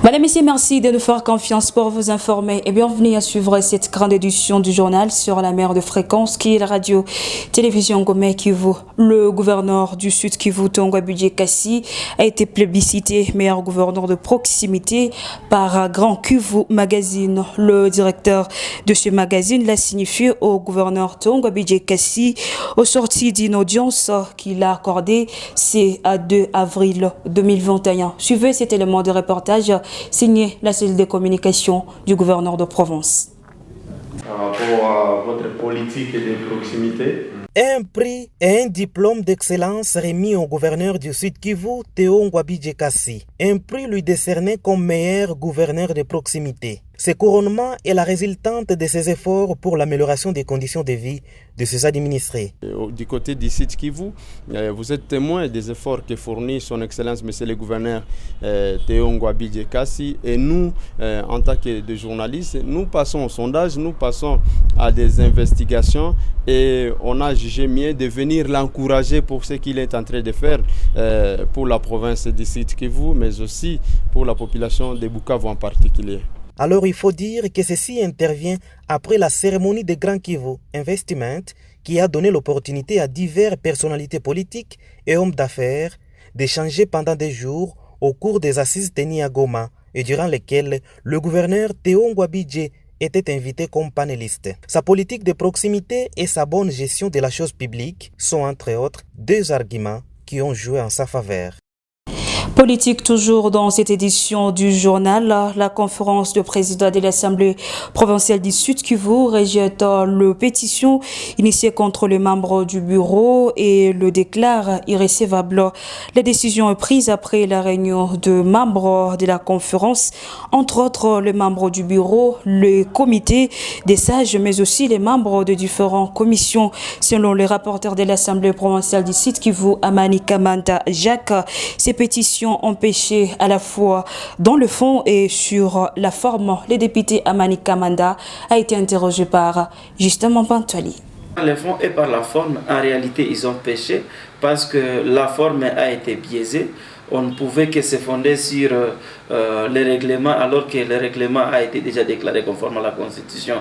Madame, Messieurs, merci de nous faire confiance pour vous informer et bienvenue à suivre cette grande édition du journal sur la mer de fréquence qui est la radio-télévision Gomé Kivu. Le gouverneur du Sud Kivu, Tongwa Bidje Kassi, a été plébiscité meilleur gouverneur de proximité par Grand Kivu Magazine. Le directeur de ce magazine l'a signifié au gouverneur Tongwa Bidje Kassi au sorti d'une audience qu'il a accordée c'est à 2 avril 2021. Suivez cet élément de reportage signé la cellule de communication du gouverneur de Provence. Par rapport à votre politique de proximité. Un prix et un diplôme d'excellence remis au gouverneur du Sud Kivu, Tongwa Bidje Kassi. Un prix lui décerné comme meilleur gouverneur de proximité. Ce couronnement est la résultante de ses efforts pour l'amélioration des conditions de vie de ses administrés. Du côté du Sud Kivu, vous êtes témoin des efforts que fournit son Excellence Monsieur le gouverneur Tongwa Bidje Kassi. Et nous, en tant que journalistes, nous passons au sondage, nous passons à des investigations et on a jugé mieux de venir l'encourager pour ce qu'il est en train de faire pour la province du Sud Kivu, mais aussi pour la population de Bukavu en particulier. Alors il faut dire que ceci intervient après la cérémonie de Grand Kivu Investissement qui a donné l'opportunité à diverses personnalités politiques et hommes d'affaires d'échanger pendant des jours au cours des assises tenues à Goma et durant lesquelles le gouverneur Tongwa Bidje était invité comme panéliste. Sa politique de proximité et sa bonne gestion de la chose publique sont entre autres deux arguments qui ont joué en sa faveur. Politique toujours dans cette édition du journal, la conférence de président de l'Assemblée provinciale du Sud Kivu rejette le pétition initiée contre les membres du bureau et le déclare irrecevable. La décision est prise après la réunion de membres de la conférence, entre autres les membres du bureau, le comité des sages, mais aussi les membres de différentes commissions. Selon les rapporteurs de l'Assemblée provinciale du Sud Kivu, Amani Kamanda Jacques, ces pétitions ont péché à la fois dans le fond et sur la forme. Le député Amani Kamanda a été interrogé par Justin Pantoli. Par le fond et par la forme, en réalité, ils ont péché parce que la forme a été biaisée. On ne pouvait que se fonder sur les règlements alors que le règlement a été déjà déclaré conforme à la Constitution,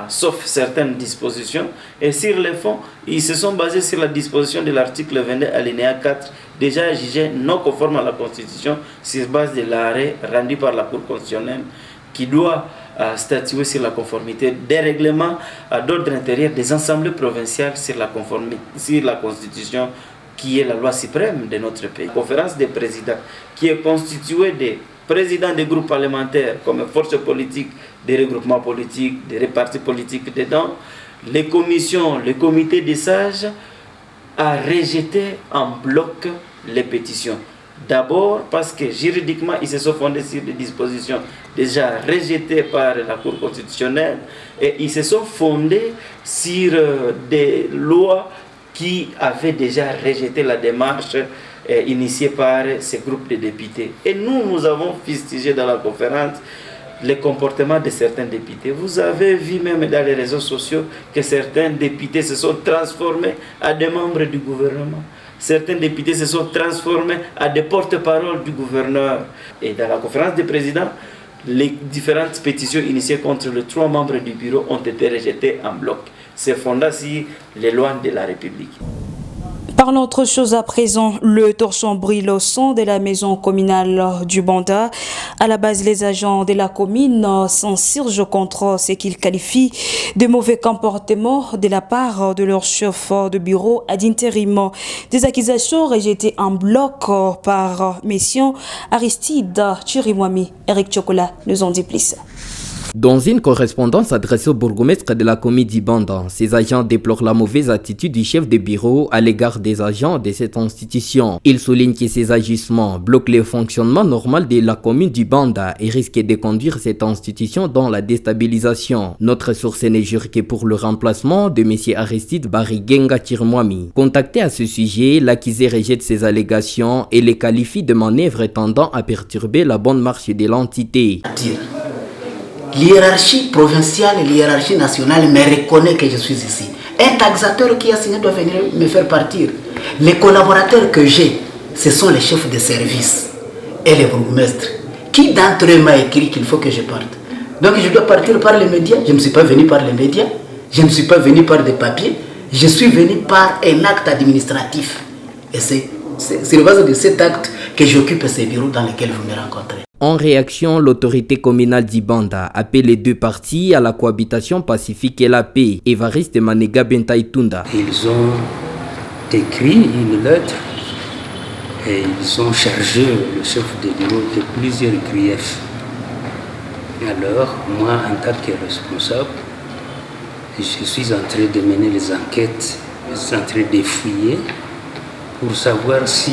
sauf certaines dispositions. Et sur le fond, ils se sont basés sur la disposition de l'article 22 alinéa 4, déjà jugé non conforme à la Constitution sur base de l'arrêt rendu par la Cour constitutionnelle qui doit statuer sur la conformité des règlements d'ordre intérieur des assemblées provinciales sur la Constitution qui est la loi suprême de notre pays. La conférence des présidents qui est constituée des présidents des groupes parlementaires comme forces politiques, des regroupements politiques, des partis politiques dedans, les commissions, le comité des sages a rejeté en bloc les pétitions. D'abord parce que juridiquement, ils se sont fondés sur des dispositions déjà rejetées par la Cour constitutionnelle et ils se sont fondés sur des lois qui avaient déjà rejeté la démarche initiée par ces groupes de députés. Et nous avons fustigé dans la conférence les comportements de certains députés. Vous avez vu même dans les réseaux sociaux que certains députés se sont transformés à des membres du gouvernement. Certains députés se sont transformés à des porte-parole du gouverneur. Et dans la conférence des présidents, les différentes pétitions initiées contre les 3 membres du bureau ont été rejetées en bloc. C'est fondé sur les lois de la République. Parlons autre chose à présent. Le torchon brûle au son de la maison communale du Banda. À la base, les agents de la commune s'insurgent contre ce qu'ils qualifient de mauvais comportement de la part de leur chef de bureau ad interim. Des accusations rejetées en bloc par messieurs Aristide Chirimwami. Eric Chocolat nous en dit plus. Dans une correspondance adressée au bourgmestre de la commune d'Ibanda, ces agents déplorent la mauvaise attitude du chef de bureau à l'égard des agents de cette institution. Ils soulignent que ces agissements bloquent le fonctionnement normal de la commune d'Ibanda et risquent de conduire cette institution dans la déstabilisation. Notre source n'est jure que pour le remplacement de M. Aristide Barigenga Tirmwami. Contacté à ce sujet, l'accusé rejette ces allégations et les qualifie de manœuvres tendant à perturber la bonne marche de l'entité. l'hiérarchie provinciale et l'hiérarchie nationale me reconnaissent que je suis ici. Un taxateur qui a signé doit venir me faire partir. Les collaborateurs que j'ai, ce sont les chefs de service et les bourgmestres. Qui d'entre eux m'a écrit qu'il faut que je parte? Donc je dois partir par les médias. Je ne suis pas venu par les médias. Je ne suis pas venu par des papiers. Je suis venu par un acte administratif. Et c'est le base de cet acte que j'occupe ces bureaux dans lesquels vous me rencontrez. En réaction, l'autorité communale d'Ibanda appelle les deux parties à la cohabitation pacifique et la paix. Évariste Manega Bentaïtunda. Ils ont écrit une lettre et ils ont chargé le chef de bureau de plusieurs griefs. Alors, moi, en tant que responsable, je suis en train de mener les enquêtes, je suis en train de fouiller pour savoir si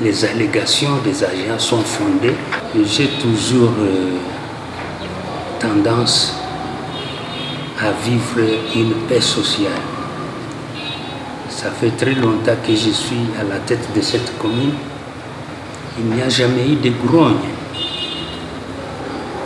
les allégations des agents sont fondées. J'ai toujours tendance à vivre une paix sociale. Ça fait très longtemps que je suis à la tête de cette commune. Il n'y a jamais eu de grogne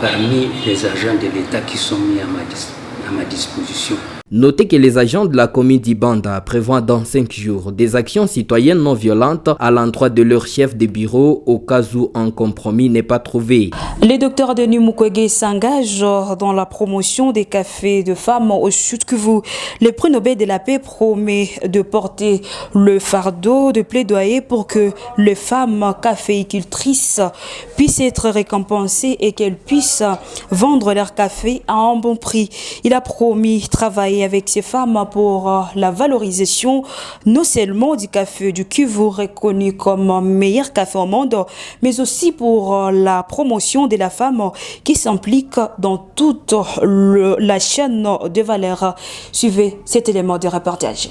parmi les agents de l'État qui sont mis à ma disposition. Notez que les agents de la commune d'Ibanda prévoient dans 5 jours des actions citoyennes non violentes à l'endroit de leur chef de bureau au cas où un compromis n'est pas trouvé. Les docteurs Denis Mukwege s'engagent dans la promotion des cafés de femmes au Sud Kivu. Le prix Nobel de la paix promet de porter le fardeau de plaidoyer pour que les femmes caféicultrices puissent être récompensées et qu'elles puissent vendre leur café à un bon prix. Il a promis travailler avec ces femmes pour la valorisation non seulement du café du Kivu reconnu comme meilleur café au monde, mais aussi pour la promotion de la femme qui s'implique dans toute la chaîne de valeur. Suivez cet élément de reportage.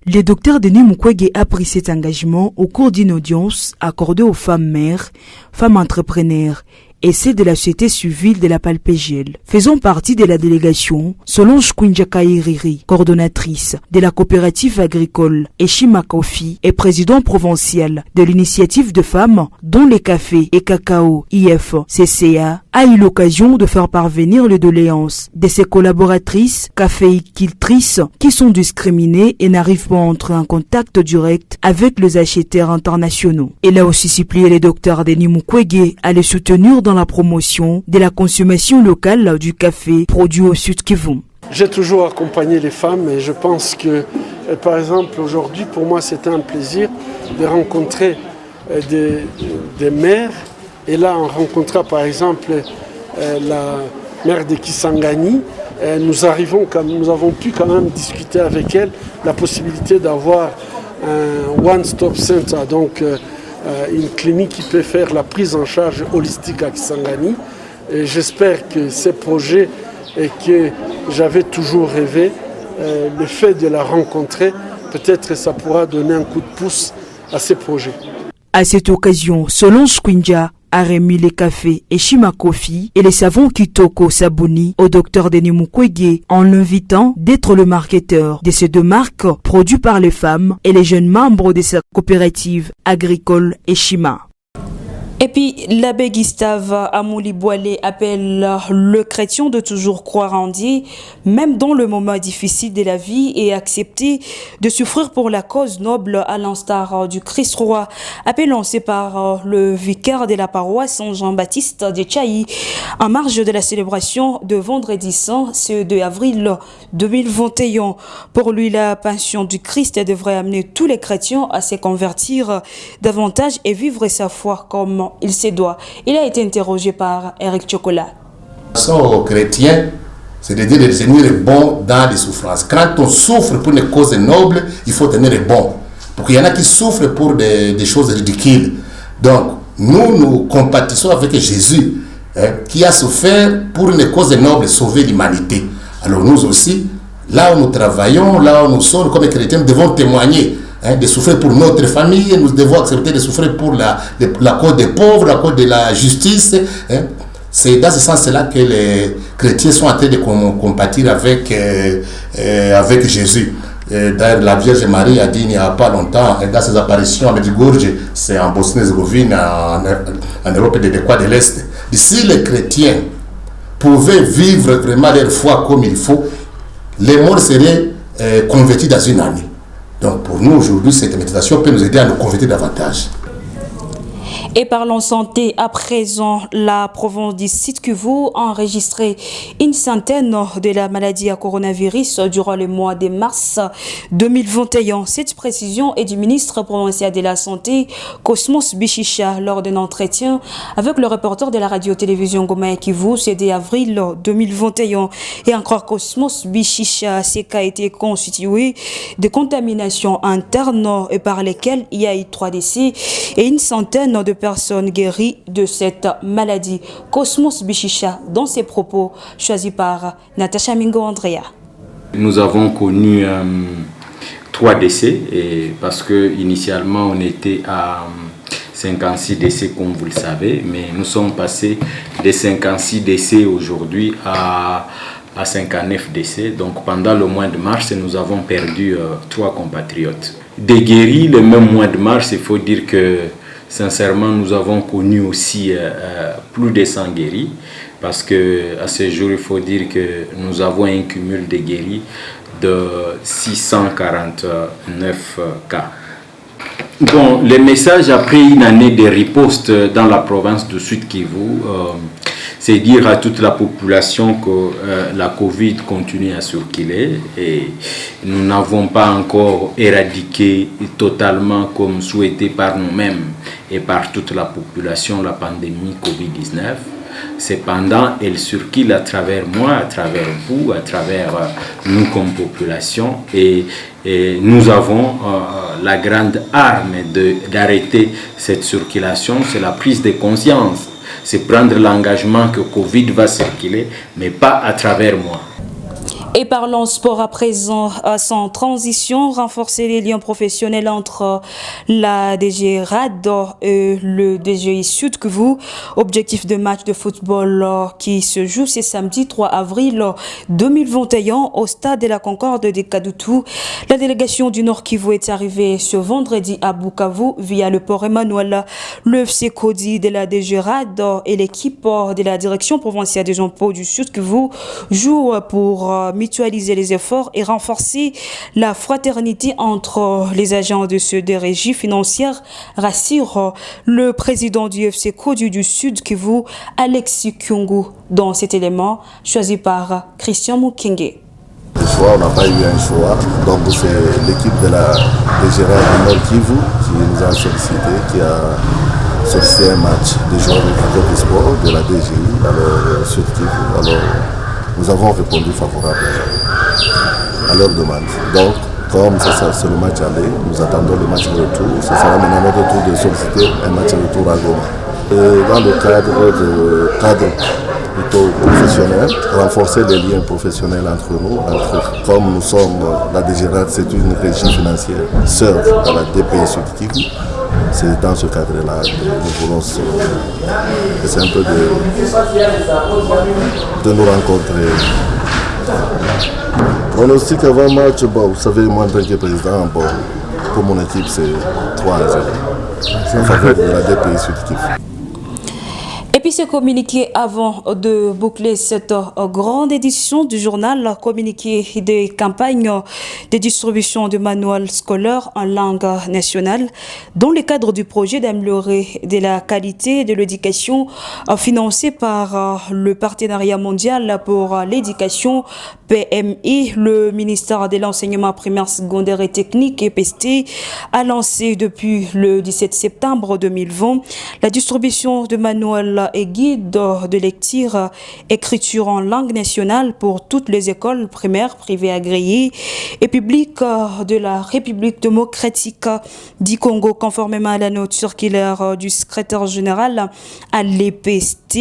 Le docteur Denis Mukwege a pris cet engagement au cours d'une audience accordée aux femmes mères, femmes entrepreneurs et celles de la société civile de la Palpégel. Faisant partie de la délégation, Solange Kwinjakairiri, coordonnatrice de la coopérative agricole Eshima Kofi et président provincial de l'initiative de femmes dont les cafés et cacao IFCCA, a eu l'occasion de faire parvenir les doléances de ses collaboratrices caféicultrices qui sont discriminées et n'arrivent pas à entrer en contact direct avec les acheteurs internationaux. Elle a aussi supplié le docteur Denis Mukwege à les soutenir dans la promotion de la consommation locale du café produit au Sud Kivu. J'ai toujours accompagné les femmes et je pense que, par exemple, aujourd'hui, pour moi, c'était un plaisir de rencontrer des mères. Et là, on rencontra, par exemple, la mère de Kisangani. Nous avons pu quand même discuter avec elle la possibilité d'avoir un one-stop center, donc une clinique qui peut faire la prise en charge holistique à Kisangani. Et j'espère que ces projets et que j'avais toujours rêvé, le fait de la rencontrer, peut-être ça pourra donner un coup de pouce à ces projets. À cette occasion, Solange Kwinja a remis les cafés Eshima Kofi et les savons Kitoko Sabuni au docteur Denis Mukwege en l'invitant d'être le marketeur de ces deux marques produites par les femmes et les jeunes membres de sa coopérative agricole Eshima. Et puis, l'abbé Gustave Amouli-Boilé appelle le chrétien de toujours croire en Dieu, même dans le moment difficile de la vie, et accepter de souffrir pour la cause noble à l'instar du Christ roi. Appel lancé par le vicaire de la paroisse Saint-Jean-Baptiste de Tchaï en marge de la célébration de Vendredi Saint, ce 2 avril 2021. Pour lui, la passion du Christ devrait amener tous les chrétiens à se convertir davantage et vivre sa foi comme il se doit. Il a été interrogé par Eric Chocolat. Aux chrétiens, c'est de dire de devenir bon dans les souffrances. Quand on souffre pour une cause noble, il faut tenir bon. Parce qu'il y en a qui souffrent pour des choses ridicules. Donc, nous compatissons avec Jésus, qui a souffert pour une cause noble, sauver l'humanité. Alors nous aussi, là où nous travaillons, là où nous sommes comme chrétiens, nous devons témoigner. De souffrir pour notre famille, nous devons accepter de souffrir pour la cause des pauvres, la cause de la justice. C'est dans ce sens-là que les chrétiens sont en train de compatir avec Jésus. D'ailleurs, la Vierge Marie a dit il n'y a pas longtemps, dans ses apparitions à Medjugorje, c'est en Bosnie-Herzégovine, en Europe de l'Est, si les chrétiens, pouvaient vivre vraiment leur foi comme il faut, les morts seraient convertis dans une année. Donc pour nous aujourd'hui, cette méditation peut nous aider à nous convertir davantage. Et parlons santé, à présent, la province du Sud Kivu a enregistré une centaine de la maladie à coronavirus durant le mois de mars 2021. Cette précision est du ministre provincial de la Santé, Cosmos Bichicha, lors d'un entretien avec le reporter de la radio-télévision Goma Kivu, c'est avril 2021. Et encore Cosmos Bichicha, ces cas étaient constitués de contaminations internes et par lesquelles il y a eu 3 décès et une centaine de personnes guéries de cette maladie. Cosmos Bichicha, dans ses propos, choisis par Natacha Mingo Andrea. Nous avons connu 3 décès parce que initialement on était à 56 décès comme vous le savez, mais nous sommes passés de 56 décès aujourd'hui à 59 décès. Donc pendant le mois de mars, nous avons perdu 3 compatriotes. Des guéris, le même mois de mars, il faut dire que sincèrement, nous avons connu aussi plus de 100 guéris parce que à ce jour, il faut dire que nous avons un cumul de guéris de 649 cas. Bon, le message après une année de riposte dans la province du Sud Kivu, c'est dire à toute la population que la Covid continue à circuler et nous n'avons pas encore éradiqué totalement comme souhaité par nous-mêmes et par toute la population la pandémie Covid-19. Cependant, elle circule à travers moi, à travers vous, à travers nous comme population et nous avons la grande arme d'arrêter cette circulation, c'est la prise de conscience. C'est prendre l'engagement que Covid va circuler, mais pas à travers moi. Et parlons sport à présent, sans transition, renforcer les liens professionnels entre la DG RAD et le DGI Sud Kivu. Objectif de match de football qui se joue ce samedi 3 avril 2021 au stade de la Concorde de Kadutu. La délégation du Nord Kivu est arrivée ce vendredi à Bukavu via le port Emmanuel. Le FC Kodi de la DG RAD et l'équipe de la direction provinciale des impôts du Sud Kivu jouent pour mutualiser les efforts et renforcer la fraternité entre les agents de ce des régies financières, rassure le président du FC Kodi du Sud Kivu, Alexis Kyungu, dans cet élément choisi par Christian Mukenge. Le choix, on n'a pas eu un choix, donc c'est l'équipe de la DGRA du Nord Kivu qui nous a sollicité, qui a sollicité un match des joueurs de sport de la DGI, alors Sud Kivu. Alors nous avons répondu favorable à leur demande. Donc, comme c'est le match aller, nous attendons le match de retour. Ce sera maintenant notre tour de solliciter un match de retour à Goma. Dans le cadre plutôt professionnel, renforcer les liens professionnels entre nous. Comme nous sommes, la DGRAD, c'est une régie financière sœur à la DPI Sud Kivu. C'est dans ce cadre-là que nous voulons essayer un peu de nous rencontrer. Pronostic avant match, bon, vous savez, moi en tant que président, bon, pour mon équipe, c'est 3-0 en faveur de la DPI Sud Kivu. Et puis c'est communiqué avant de boucler cette grande édition du journal, communiqué des campagnes de distribution de manuels scolaires en langue nationale dans le cadre du projet d'améliorer de la qualité de l'éducation financé par le Partenariat mondial pour l'éducation PMI. Le ministère de l'enseignement primaire, secondaire et technique EPST a lancé depuis le 17 septembre 2020 la distribution de manuels et guide de lecture écriture en langue nationale pour toutes les écoles primaires, privées agréées et publiques de la République démocratique du Congo, conformément à la note circulaire du secrétaire général à l'EPST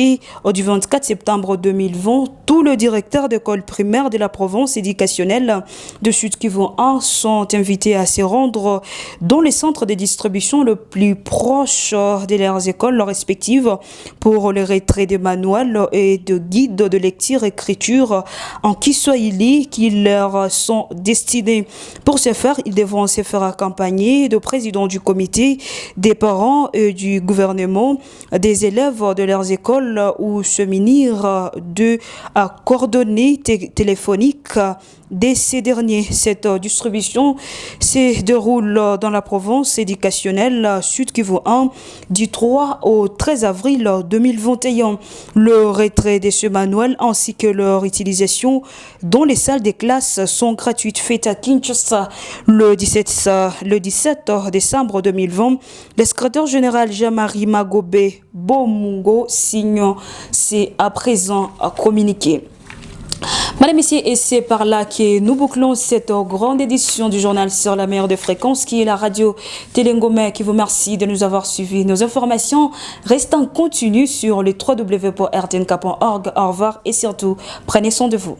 du 24 septembre 2020. Tous les directeurs d'écoles primaires de la province éducationnelle de Sud Kivu 1 sont invités à se rendre dans les centres de distribution le plus proche de leurs écoles respectives pour pour le retrait des manuels et de guides de lecture-écriture en Kiswahili qui leur sont destinés. Pour ce faire, ils devront se faire accompagner de présidents du comité, des parents et du gouvernement, des élèves de leurs écoles ou se munir de coordonnées téléphoniques de ces derniers. Cette distribution se déroule dans la province éducationnelle Sud Kivu 1 du 3 au 13 avril 2021. Le retrait de ce manuel ainsi que leur utilisation dans les salles des classes sont gratuites. Faites à Kinshasa le 17 décembre 2020. Le secrétaire général Jean-Marie Magobe Bomungo signe, c'est à présent communiqué. Madame, messieurs, et c'est par là que nous bouclons cette grande édition du journal sur la meilleure des fréquences qui est la radio Télé-Ngomé qui vous remercie de nous avoir suivis. Nos informations restent en continu sur le www.rtnk.org. Au revoir et surtout, prenez soin de vous.